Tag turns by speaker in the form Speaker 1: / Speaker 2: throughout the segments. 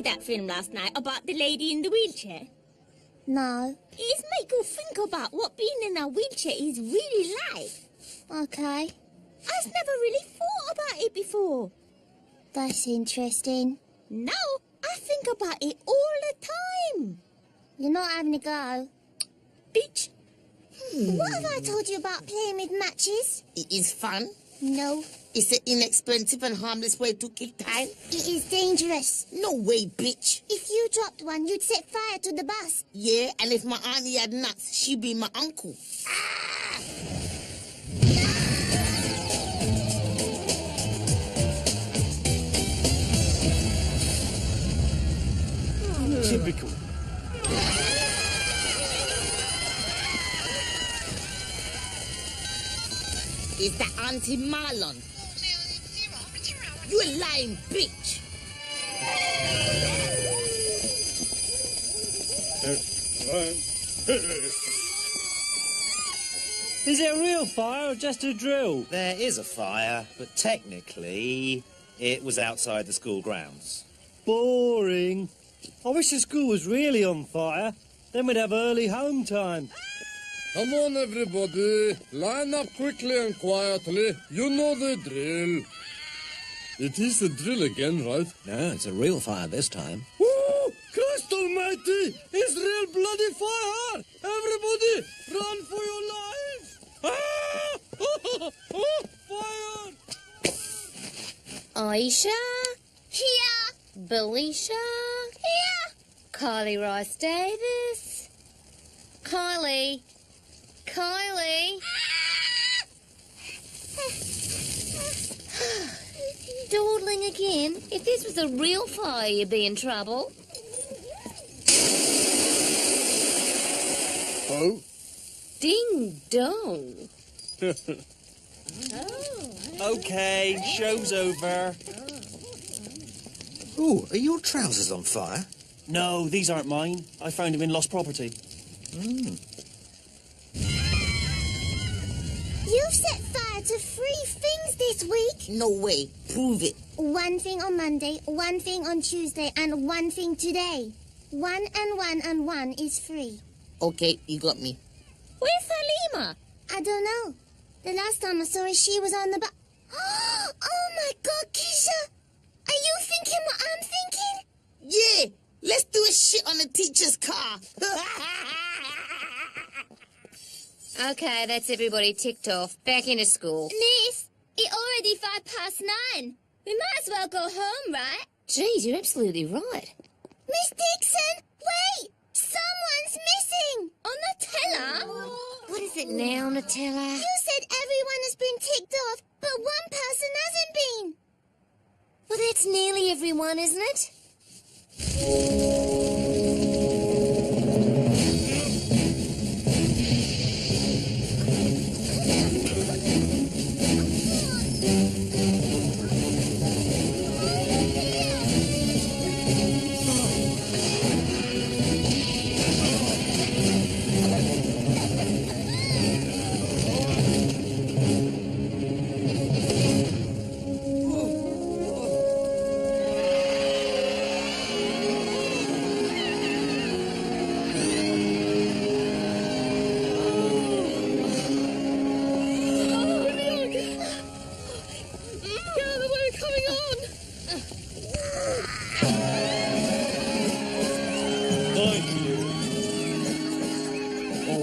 Speaker 1: that film last night about the lady in the wheelchair?
Speaker 2: No.
Speaker 1: It's make you think about what being in a wheelchair is really like.
Speaker 2: Okay.
Speaker 1: I've never really thought about it before.
Speaker 2: That's interesting.
Speaker 1: No, I think about it all the time.
Speaker 2: You're not having a go.
Speaker 1: Bitch.
Speaker 2: What have I told you about playing with matches?
Speaker 3: It is fun.
Speaker 2: No.
Speaker 3: It's an inexpensive and harmless way to kill time.
Speaker 2: It is dangerous.
Speaker 3: No way, bitch.
Speaker 2: If you dropped one, you'd set fire to the bus.
Speaker 3: Yeah, and if my auntie had nuts, she'd be my uncle.
Speaker 4: Typical.
Speaker 3: Is that Auntie Marlon? You a lying bitch.
Speaker 4: Is it a real fire or just a drill?
Speaker 5: There is a fire, but technically it was outside the school grounds.
Speaker 4: Boring. I wish the school was really on fire. Then we'd have early home time.
Speaker 6: Come on, everybody. Line up quickly and quietly. You know the drill. It is the drill again, right?
Speaker 5: No, it's a real fire this time.
Speaker 6: Woo! Christ almighty! It's real bloody fire! Everybody, run for your lives! Ah! Fire!
Speaker 1: Aisha?
Speaker 2: Here.
Speaker 1: Belisha?
Speaker 2: Here.
Speaker 1: Kylie Rice Davis? Kylie? Dawdling again? If this was a real fire, you'd be in trouble.
Speaker 6: Oh?
Speaker 1: Ding dong.
Speaker 4: OK, show's over.
Speaker 5: Ooh, are your trousers on fire?
Speaker 4: No, these aren't mine. I found them in lost property.
Speaker 2: You've set fire to 3 things this week.
Speaker 3: No way. Prove it.
Speaker 2: 1 thing on Monday, 1 thing on Tuesday, and 1 thing today. 1 and 1 and 1 is 3.
Speaker 3: Okay, you got me.
Speaker 1: Where's Halima?
Speaker 2: I don't know. The last time I saw her, she was on the bus. Oh my God, Keisha! Are you thinking what I'm thinking?
Speaker 3: Yeah, let's do a shit on the teacher's car.
Speaker 1: Okay, that's everybody ticked off. Back into school.
Speaker 2: Miss, it's already 9:05. We might as well go home, right?
Speaker 1: Geez, you're absolutely right.
Speaker 2: Miss Dixon, wait! Someone's missing! On the teller?
Speaker 1: What is it now, Nutella?
Speaker 2: You said everyone has been ticked off, but one person hasn't been.
Speaker 1: Well, that's nearly everyone, isn't it?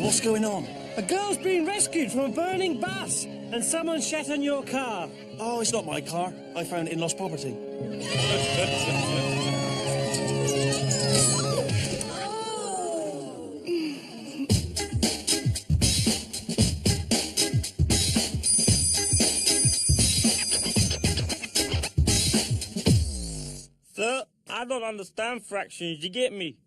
Speaker 4: What's going on? A girl's been rescued from a burning bus, and someone shat on your car. Oh, it's not my car. I found it in lost property.
Speaker 7: Sir, I don't understand fractions. You get me?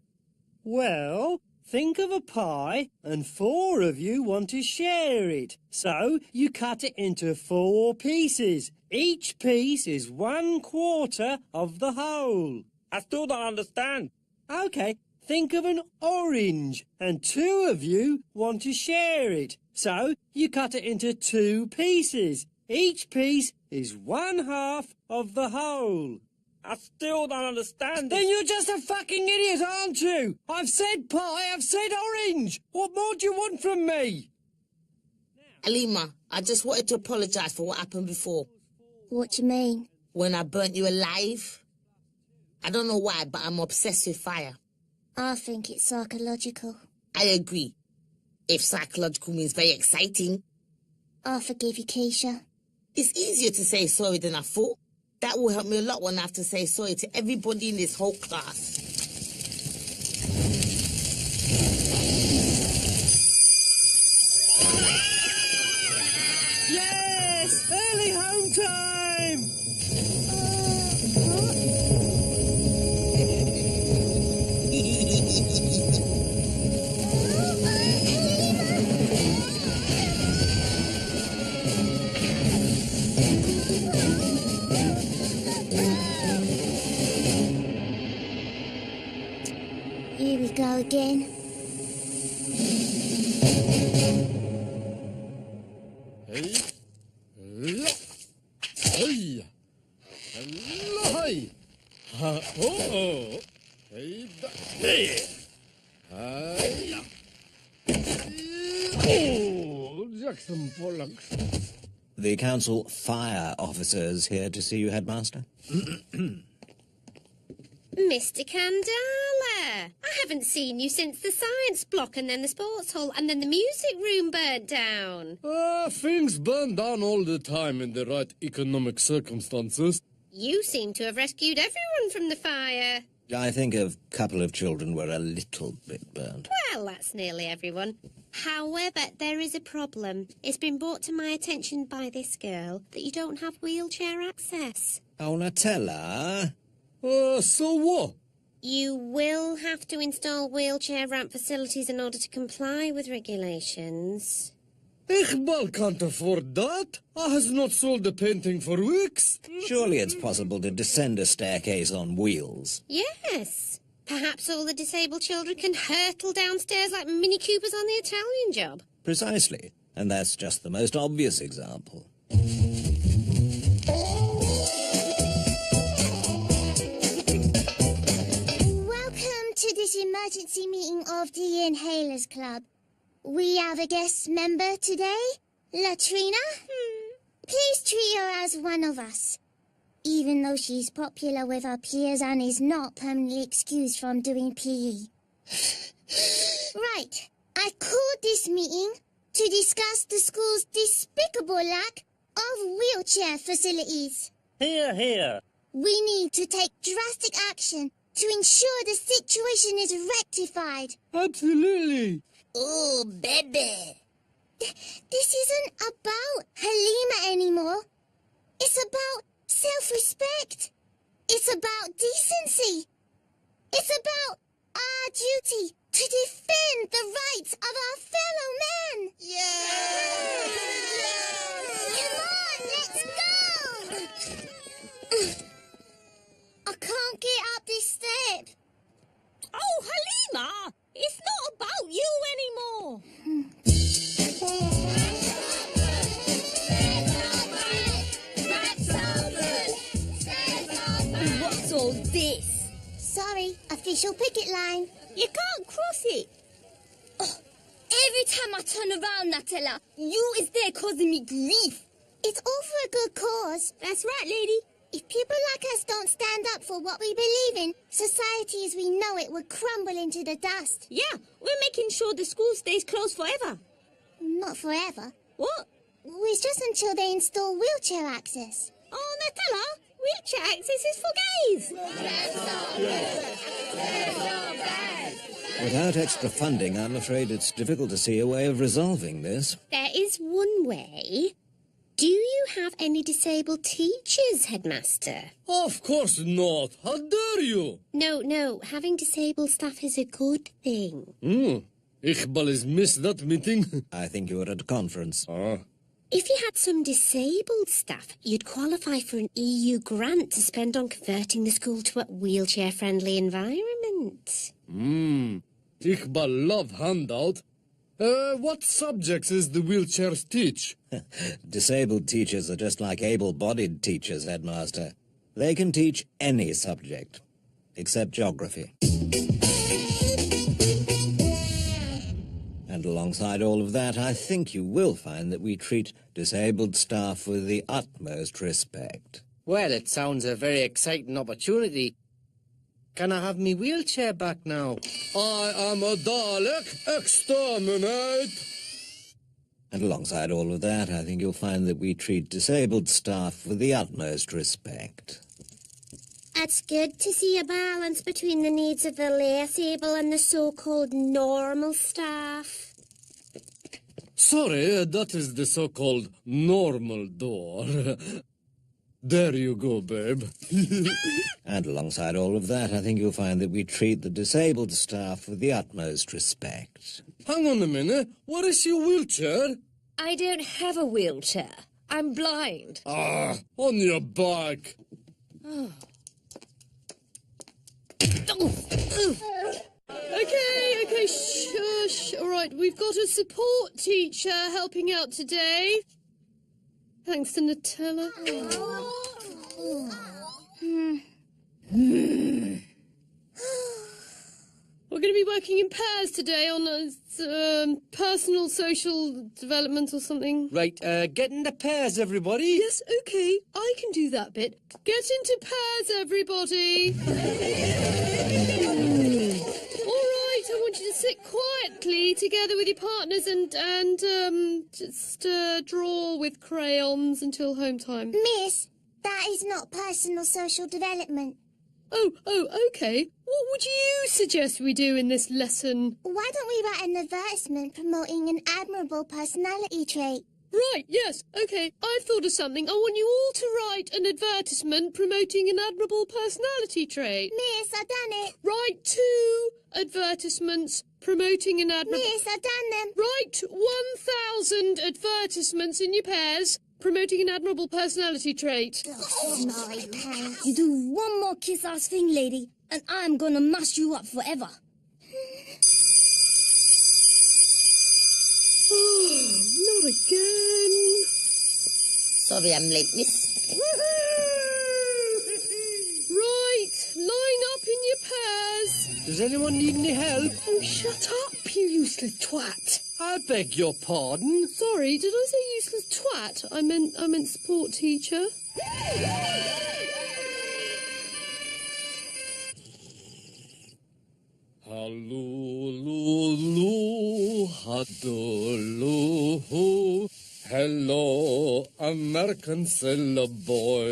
Speaker 4: Well, think of a pie, and 4 of you want to share it. So you cut it into 4 pieces. Each piece is 1/4 of the whole.
Speaker 7: I still don't understand.
Speaker 4: OK, think of an orange, and 2 of you want to share it. So you cut it into 2 pieces. Each piece is 1/2 of the whole.
Speaker 7: I still don't understand
Speaker 4: Then
Speaker 7: it.
Speaker 4: you're just a fucking idiot, aren't you? I've said pie, I've said orange. What more do you want from me?
Speaker 3: Halima, I just wanted to apologise for what happened before.
Speaker 2: What do you mean?
Speaker 3: When I burnt you alive. I don't know why, but I'm obsessed with fire.
Speaker 2: I think it's psychological.
Speaker 3: I agree. If psychological means very exciting,
Speaker 2: I forgive you, Keisha.
Speaker 3: it's easier to say sorry than I thought. That will help me a lot when I have to say sorry to everybody in this whole class.
Speaker 4: Yes! Early home time!
Speaker 2: Here we go again.
Speaker 6: Hey. Yeah. Hey. Hello, hey. Ha. Oh. Hey. Hey. Hey. Oh, Jackson Pollock.
Speaker 5: The council fire officers here to see you, Headmaster.
Speaker 8: Mr. Candala, I haven't seen you since the science block and then the sports hall and then the music room burnt down.
Speaker 6: Things burn down all the time in the right economic circumstances.
Speaker 8: You seem to have rescued everyone from the fire.
Speaker 5: I think a couple of children were a little bit burnt.
Speaker 8: Well, that's nearly everyone. However, there is a problem. It's been brought to my attention by this girl that you don't have wheelchair access.
Speaker 5: Oh, Nutella.
Speaker 6: So what?
Speaker 8: You will have to install wheelchair ramp facilities in order to comply with regulations.
Speaker 6: Iqbal can't afford that. I has not sold a painting for weeks.
Speaker 5: Surely it's possible to descend a staircase on wheels.
Speaker 8: Yes. Perhaps all the disabled children can hurtle downstairs like Mini Coopers on the Italian Job.
Speaker 5: Precisely. And that's just the most obvious example.
Speaker 2: Welcome to this emergency meeting of the Inhalers Club. We have a guest member today, Latrina. Please treat her as one of us. Even though she's popular with her peers and is not permanently excused from doing PE. Right, I called this meeting to discuss the school's despicable lack of wheelchair facilities.
Speaker 7: Here, here.
Speaker 2: We need to take drastic action to ensure the situation is rectified.
Speaker 6: Absolutely.
Speaker 3: Oh, baby.
Speaker 2: This isn't about Halima anymore. It's about self-respect. It's about decency. It's about our duty to defend the rights of our fellow men.
Speaker 3: Yeah!
Speaker 2: Come on, let's go! I can't get up this step.
Speaker 1: Oh, Halima! It's not about you anymore. What's all this?
Speaker 2: Sorry, official picket line.
Speaker 1: You can't cross it.
Speaker 2: Oh, every time I turn around, Nutella, you is there causing me grief. It's all for a good cause.
Speaker 1: That's right, lady.
Speaker 2: If people like us don't stand up for what we believe in, society as we know it would crumble into the dust.
Speaker 1: Yeah, we're making sure the school stays closed forever.
Speaker 2: Not forever.
Speaker 1: What?
Speaker 2: It's just until they install wheelchair access.
Speaker 1: Oh, Nutella, wheelchair access is for gays.
Speaker 5: Without extra funding, I'm afraid it's difficult to see a way of resolving this.
Speaker 8: There is one way. Do you have any disabled teachers, Headmaster?
Speaker 6: Of course not. How dare you?
Speaker 8: No, having disabled staff is a good thing.
Speaker 6: Iqbal has missed that meeting.
Speaker 5: I think you were at a conference.
Speaker 8: If you had some disabled staff, you'd qualify for an EU grant to spend on converting the school to a wheelchair-friendly environment.
Speaker 6: Iqbal love handout. What subjects is the wheelchairs teach?
Speaker 5: Disabled teachers are just like able-bodied teachers, Headmaster.
Speaker 9: They can teach any subject, except geography. And alongside all of that, I think you will find that we treat disabled staff with the utmost respect.
Speaker 10: Well, it sounds a very exciting opportunity. Can I have me wheelchair back now?
Speaker 6: I am a Dalek. Exterminate!
Speaker 9: And alongside all of that, I think you'll find that we treat disabled staff with the utmost respect.
Speaker 8: It's good to see a balance between the needs of the less able and the so-called normal staff.
Speaker 6: Sorry, that is the so-called normal door. There you go, babe.
Speaker 9: And alongside all of that, I think you'll find that we treat the disabled staff with the utmost respect.
Speaker 6: Hang on a minute. What is your wheelchair?
Speaker 11: I don't have a wheelchair. I'm blind.
Speaker 6: Ah, on your bike.
Speaker 11: Okay, shush. All right, we've got a support teacher helping out today. Thanks to Nutella. We're going to be working in pairs today on personal social development or something.
Speaker 10: Right, get into pairs, everybody.
Speaker 11: Yes, okay, I can do that bit. Get into pairs, everybody. All right, I want you to sit quietly together with your partners and just draw with crayons until home time.
Speaker 2: Miss, that is not personal social development.
Speaker 11: Oh, okay. What would you suggest we do in this lesson?
Speaker 2: Why don't we write an advertisement promoting an admirable personality trait?
Speaker 11: Right, yes, okay. I've thought of something. I want you all to write an advertisement promoting an admirable personality trait.
Speaker 2: Miss, I've done it.
Speaker 11: Write 2 advertisements promoting an admirable...
Speaker 2: Miss, I've done them.
Speaker 11: Write 1,000 advertisements in your pairs promoting an admirable personality trait.
Speaker 2: My pants.
Speaker 1: You do one more kiss-ass thing, lady, and I'm gonna mash you up forever.
Speaker 11: Not again.
Speaker 3: Sorry I'm late, miss.
Speaker 11: Right, line up in your pairs.
Speaker 10: Does anyone need any help?
Speaker 11: Oh, shut up, you useless twat.
Speaker 10: I beg your pardon.
Speaker 11: Sorry, did I say useless twat? I meant sport teacher.
Speaker 6: Hello, American sailor boy.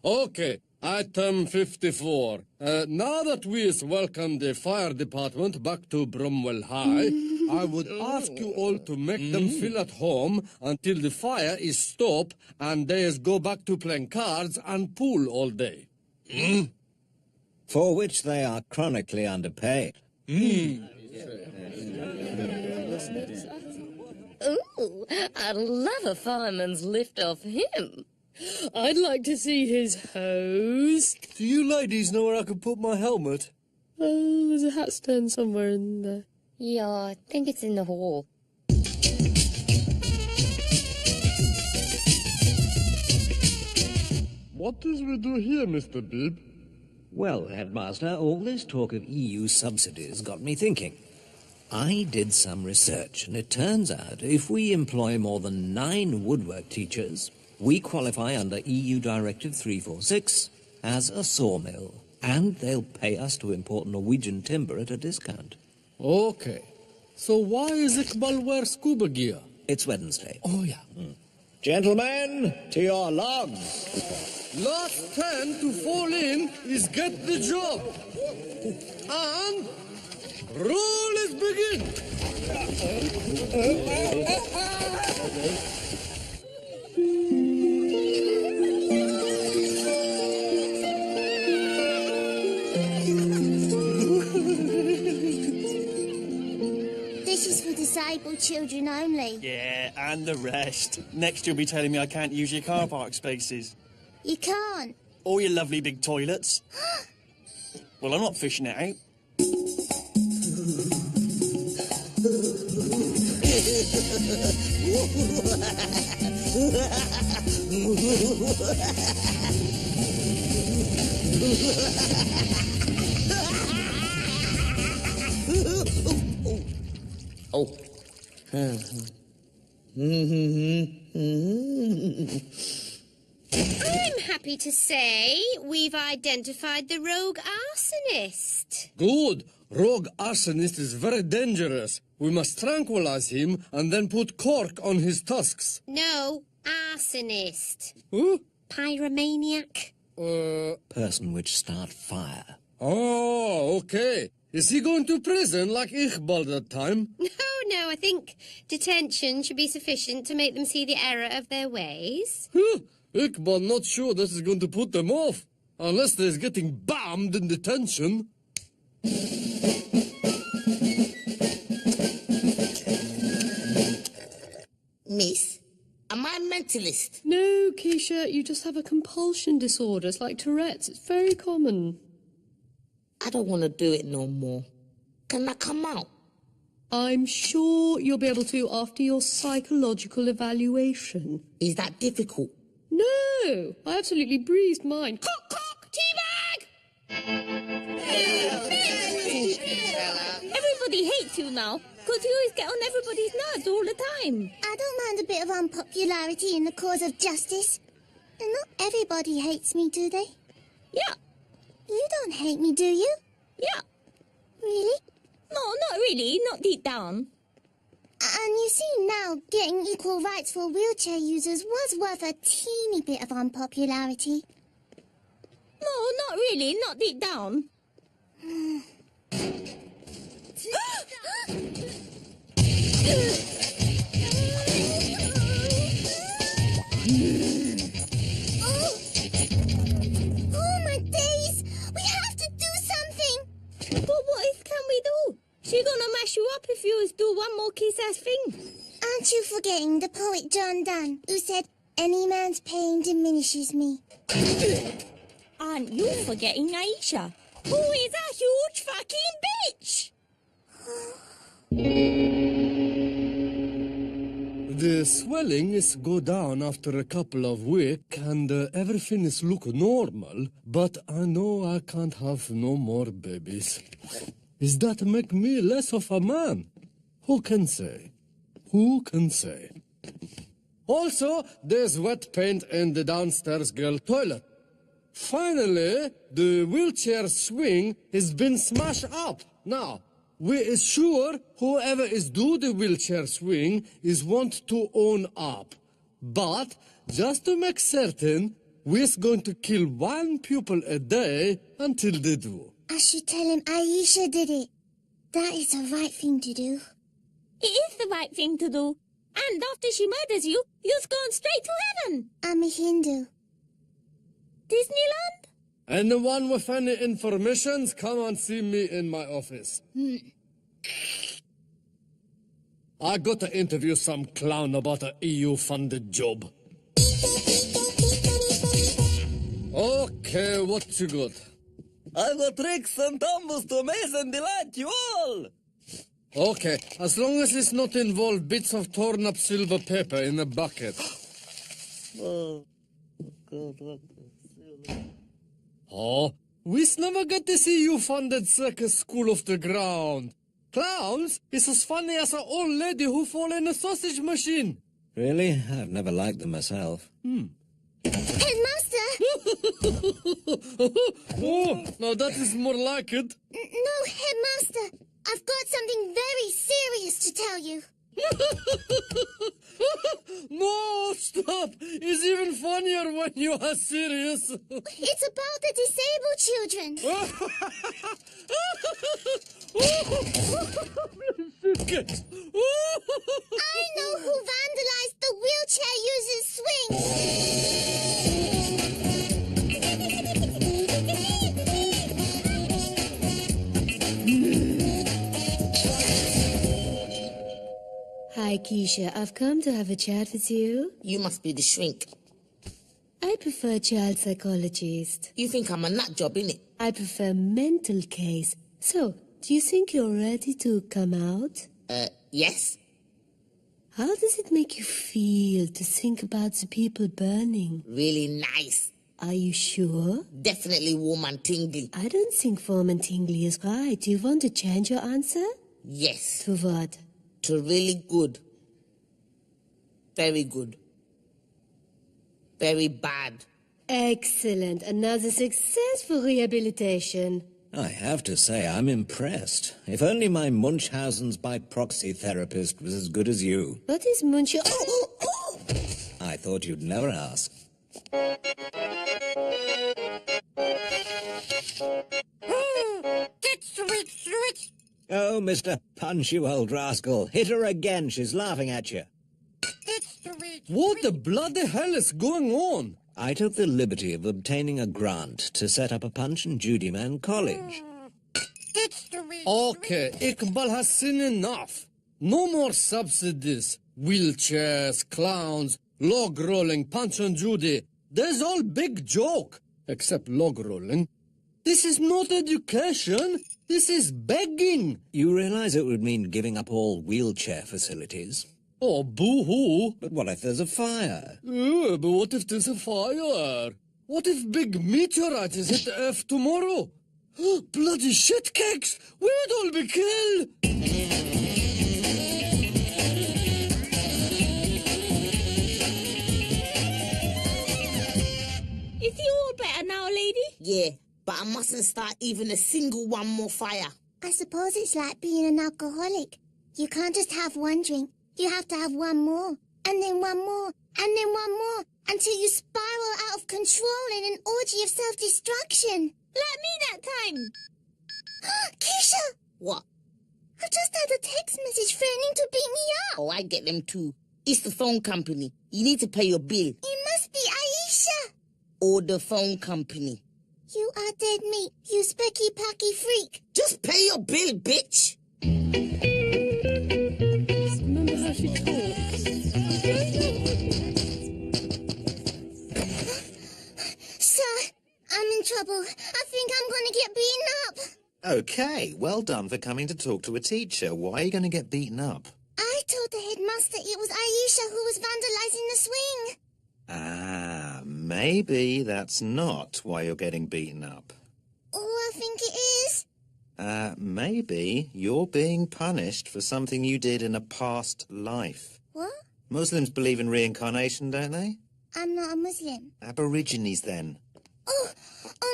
Speaker 6: Okay, item 54. Now that we've welcomed the fire department back to Bromwell High, I would ask you all to make them feel at home until the fire is stopped and they go back to playing cards and pool all day.
Speaker 9: For which they are chronically underpaid.
Speaker 11: Ooh, I'd love a fireman's lift off him. I'd like to see his hose.
Speaker 4: Do you ladies know where I can put my helmet?
Speaker 11: Oh, there's a hat stand somewhere in there.
Speaker 1: Yeah, I think it's in the hall.
Speaker 6: What does we do here, Mr. Bibb?
Speaker 9: Well, Headmaster, all this talk of EU subsidies got me thinking. I did some research, and it turns out if we employ more than 9 woodwork teachers, we qualify under EU Directive 346 as a sawmill, and they'll pay us to import Norwegian timber at a discount.
Speaker 6: Okay. So why is Iqbal wear scuba gear?
Speaker 9: It's Wednesday.
Speaker 6: Oh, yeah.
Speaker 9: Gentlemen, to your logs.
Speaker 6: Last 10 to fall in is get the job. And roll is begin.
Speaker 2: This is for disabled children only.
Speaker 12: Yeah, and the rest. Next you'll be telling me I can't use your car park spaces.
Speaker 2: You can't.
Speaker 12: Or your lovely big toilets. Well, I'm not fishing it out.
Speaker 3: Oh.
Speaker 8: I'm happy to say we've identified the rogue arsonist.
Speaker 6: Good. Rogue arsonist is very dangerous. We must tranquilize him and then put cork on his tusks.
Speaker 8: No, arsonist.
Speaker 6: Huh?
Speaker 8: Pyromaniac.
Speaker 9: Person which start fire.
Speaker 6: Oh, okay. Is he going to prison like Iqbal that time?
Speaker 8: No, I think detention should be sufficient to make them see the error of their ways.
Speaker 6: Huh? Iqbal not sure this is going to put them off. Unless they're getting bombed in detention.
Speaker 3: Miss, am I a mentalist?
Speaker 11: No, Keisha, you just have a compulsion disorder. It's like Tourette's. It's very common.
Speaker 3: I don't want to do it no more. Can I come out?
Speaker 11: I'm sure you'll be able to after your psychological evaluation.
Speaker 3: Is that difficult?
Speaker 11: No, I absolutely breezed mine. Cock, cock, teabag!
Speaker 1: Everybody hates you now, because you always get on everybody's nerves all the time.
Speaker 2: I don't mind a bit of unpopularity in the cause of justice. And not everybody hates me, do they?
Speaker 1: Yeah.
Speaker 2: You don't hate me, do you?
Speaker 1: Yeah.
Speaker 2: Really?
Speaker 1: No, not really, not deep down.
Speaker 2: And you see now, getting equal rights for wheelchair users was worth a teeny bit of unpopularity.
Speaker 1: No, not really, not deep down.
Speaker 2: Oh, my days! We have to do something!
Speaker 1: But what else can we do? She's gonna mash you up if you do one more kiss-ass thing.
Speaker 2: Aren't you forgetting the poet John Donne, who said, "Any man's pain diminishes me"?
Speaker 1: Aren't you forgetting Aisha, who is a huge fucking bitch?
Speaker 6: The swelling is go down after a couple of weeks and everything is look normal, but I know I can't have no more babies. Is that make me less of a man? Who can say? Who can say? Also, there's wet paint in the downstairs girl toilet. Finally, the wheelchair swing has been smashed up. Now, we is sure whoever is do the wheelchair swing is want to own up. But, just to make certain, we's going to kill one pupil a day until they do.
Speaker 2: I should tell him Aisha did it. That is the right thing to do.
Speaker 1: It is the right thing to do. And after she murders you, you're going straight to heaven.
Speaker 2: I'm a Hindu.
Speaker 1: Disneyland?
Speaker 6: Anyone with any informations, come and see me in my office. I got to interview some clown about an EU-funded job. Okay, what you got?
Speaker 13: I've got tricks and tumbles to amaze and delight you all.
Speaker 6: Okay, as long as it's not involved bits of torn up silver paper in a bucket.
Speaker 13: Oh, God.
Speaker 6: Oh, we's never get to see you funded circus school off the ground. Clowns is as funny as an old lady who fall in a sausage machine.
Speaker 9: Really? I've never liked them myself.
Speaker 2: Headmaster!
Speaker 6: Oh, now that is more like it.
Speaker 2: No, Headmaster. I've got something very serious to tell you.
Speaker 6: No, stop! It's even funnier when you are serious.
Speaker 2: It's about the disabled children. I know who vandalized the wheelchair users' swing.
Speaker 8: Hi, Keisha. I've come to have a chat with you.
Speaker 3: You must be the shrink.
Speaker 8: I prefer child psychologist.
Speaker 3: You think I'm a nut job, innit?
Speaker 8: I prefer mental case. So, do you think you're ready to come out?
Speaker 3: Yes.
Speaker 8: How does it make you feel to think about the people burning?
Speaker 3: Really nice.
Speaker 8: Are you sure?
Speaker 3: Definitely warm and tingly.
Speaker 8: I don't think warm and tingly is right. Do you want to change your answer?
Speaker 3: Yes.
Speaker 8: To what?
Speaker 3: To really good. Very good. Very bad.
Speaker 8: Excellent. Another successful rehabilitation.
Speaker 9: I have to say, I'm impressed. If only my Munchausen's by proxy therapist was as good as you.
Speaker 8: What is Munchausen?
Speaker 9: I thought you'd never ask. Oh, Mr. Punch, you old rascal. Hit her again. She's laughing at you.
Speaker 6: What the bloody hell is going on?
Speaker 9: I took the liberty of obtaining a grant to set up a Punch and Judy Man college.
Speaker 6: Okay, Iqbal has seen enough. No more subsidies, wheelchairs, clowns, log rolling, Punch and Judy. There's all big joke, except log rolling. This is not education. This is begging.
Speaker 9: You realize it would mean giving up all wheelchair facilities?
Speaker 6: Oh, boo-hoo.
Speaker 9: But what if there's a fire?
Speaker 6: Yeah, but what if there's a fire? What if big meteorite is hit the Earth tomorrow? Bloody shitcakes! We'd all be killed!
Speaker 1: Is you all better now, lady?
Speaker 3: Yeah, but I mustn't start even a single one more fire.
Speaker 2: I suppose it's like being an alcoholic. You can't just have one drink. You have to have one more, and then one more, and then one more, until you spiral out of control in an orgy of self-destruction.
Speaker 1: Like me that time.
Speaker 2: Keisha!
Speaker 3: What?
Speaker 2: I just had a text message threatening to beat me up.
Speaker 3: Oh, I get them too. It's the phone company. You need to pay your bill.
Speaker 2: It must be Aisha.
Speaker 3: Or the phone company.
Speaker 2: You are dead meat, you specky-packy freak.
Speaker 3: Just pay your bill, bitch.
Speaker 11: Remember how she talks?
Speaker 2: Sir, I'm in trouble. I think I'm going to get beaten up.
Speaker 5: Okay, well done for coming to talk to a teacher. Why are you going to get beaten up?
Speaker 2: I told the headmaster it was Aisha who was vandalizing the swing.
Speaker 5: Ah, maybe that's not why you're getting beaten up.
Speaker 2: Oh, I think it is.
Speaker 5: Maybe you're being punished for something you did in a past life.
Speaker 2: What?
Speaker 5: Muslims believe in reincarnation, don't they?
Speaker 2: I'm not a Muslim.
Speaker 5: Aborigines, then.
Speaker 2: Oh,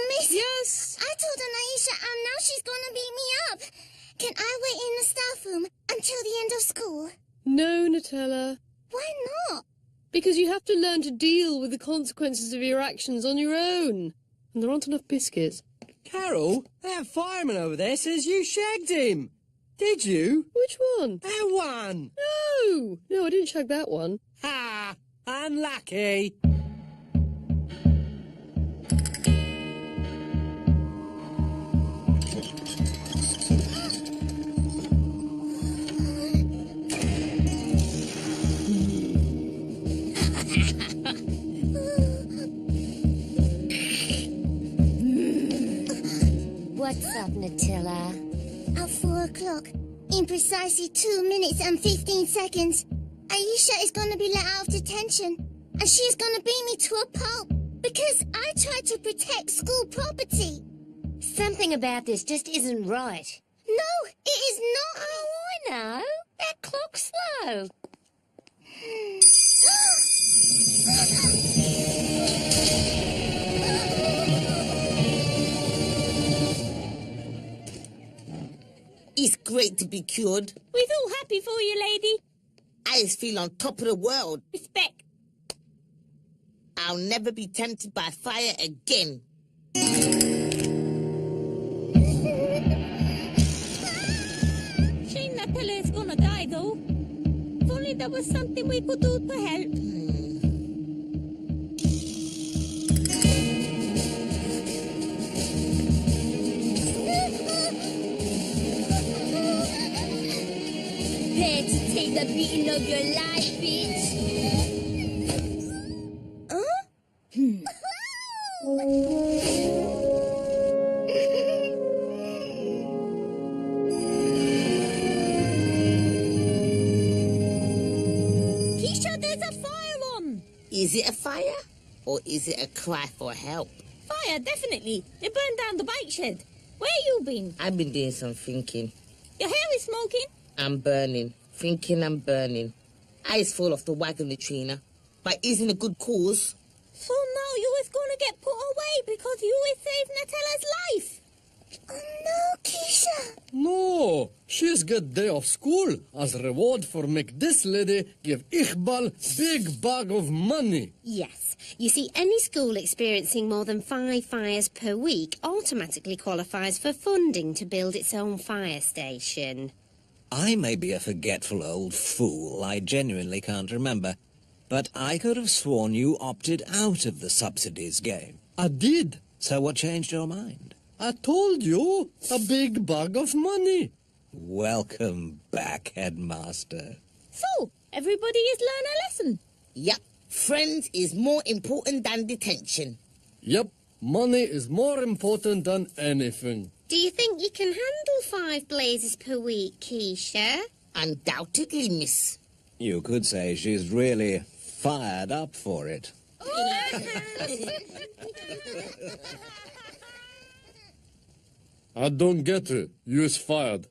Speaker 2: miss.
Speaker 11: Yes.
Speaker 2: I told Aisha and now she's going to beat me up. Can I wait in the staff room until the end of school?
Speaker 11: No, Nutella.
Speaker 2: Why not?
Speaker 11: Because you have to learn to deal with the consequences of your actions on your own. And there aren't enough biscuits.
Speaker 4: Carol, that fireman over there says you shagged him. Did you?
Speaker 11: Which one?
Speaker 4: That one.
Speaker 11: No. No, I didn't shag that one.
Speaker 4: Ha! Unlucky.
Speaker 8: What's up, Nutella?
Speaker 2: At 4 o'clock, in precisely 2 minutes and 15 seconds, Aisha is going to be let out of detention, and she is going to beat me to a pulp because I tried to protect school property.
Speaker 8: Something about this just isn't right.
Speaker 2: No, it is not.
Speaker 8: Oh, I know. That clock's slow.
Speaker 3: It's great to be cured.
Speaker 1: We're all happy for you, lady.
Speaker 3: I just feel on top of the world.
Speaker 1: Respect.
Speaker 3: I'll never be tempted by fire again.
Speaker 1: Shame Nutella is gonna die, though. If only there was something we could do to help. Prepare to take the beating of your life, bitch.
Speaker 3: Is it a fire or is it a cry for help?
Speaker 1: Fire, definitely. They burned down the bike shed. Where you been?
Speaker 3: I've been doing some thinking.
Speaker 1: Your hair is smoking.
Speaker 3: I'm burning. Thinking I'm burning. Eyes fall off the wagon, Latrina. But isn't a good cause.
Speaker 1: So now you is going to get put away because you is saved Natella's life.
Speaker 2: Oh, no, Keisha.
Speaker 6: No, she's get day off school as reward for make this lady give Iqbal big bag of money.
Speaker 8: Yes. You see, any school experiencing more than 5 fires per week automatically qualifies for funding to build its own fire station.
Speaker 9: I may be a forgetful old fool, I genuinely can't remember, but I could have sworn you opted out of the subsidies game.
Speaker 6: I did.
Speaker 9: So what changed your mind?
Speaker 6: I told you, a big bag of money.
Speaker 9: Welcome back, Headmaster.
Speaker 1: So, everybody is learn a lesson.
Speaker 3: Yep. Friends is more important than detention.
Speaker 6: Yep. Money is more important than anything.
Speaker 8: Do you think you can handle 5 blazes per week, Keisha?
Speaker 3: Undoubtedly, miss.
Speaker 9: You could say she's really fired up for it.
Speaker 6: I don't get it. You's fired.